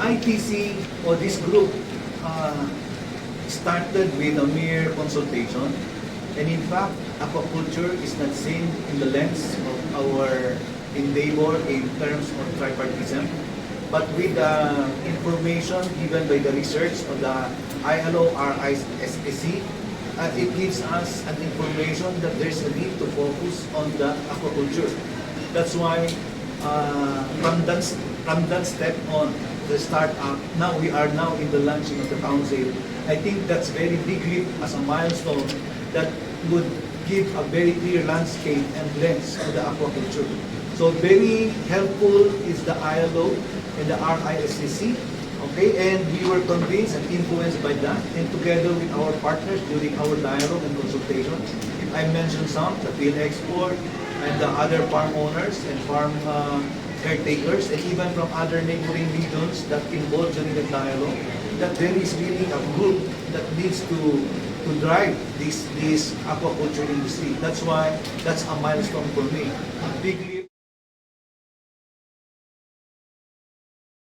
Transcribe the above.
ITC or this group started with a mere consultation, and in fact, aquaculture is not seen in the lens of our endeavor in terms of tripartism, but with the information given by the research of the ILO RISSC, it gives us an information that there's a need to focus on the aquaculture. That's why from that step on, the startup, now we are now in the launching of the council. I think that's very big leap as a milestone that would give a very clear landscape and lens to the aquaculture. So very helpful is the ILO and the RISCC, okay? And we were convinced and influenced by that, and together with our partners during our dialogue and consultation, I mentioned some, the field export, and the other farm owners and farm caretakers, and even from other neighboring regions that involved during the dialogue, that there is really a group that needs to drive this aquaculture industry. That's why that's a milestone for me. A big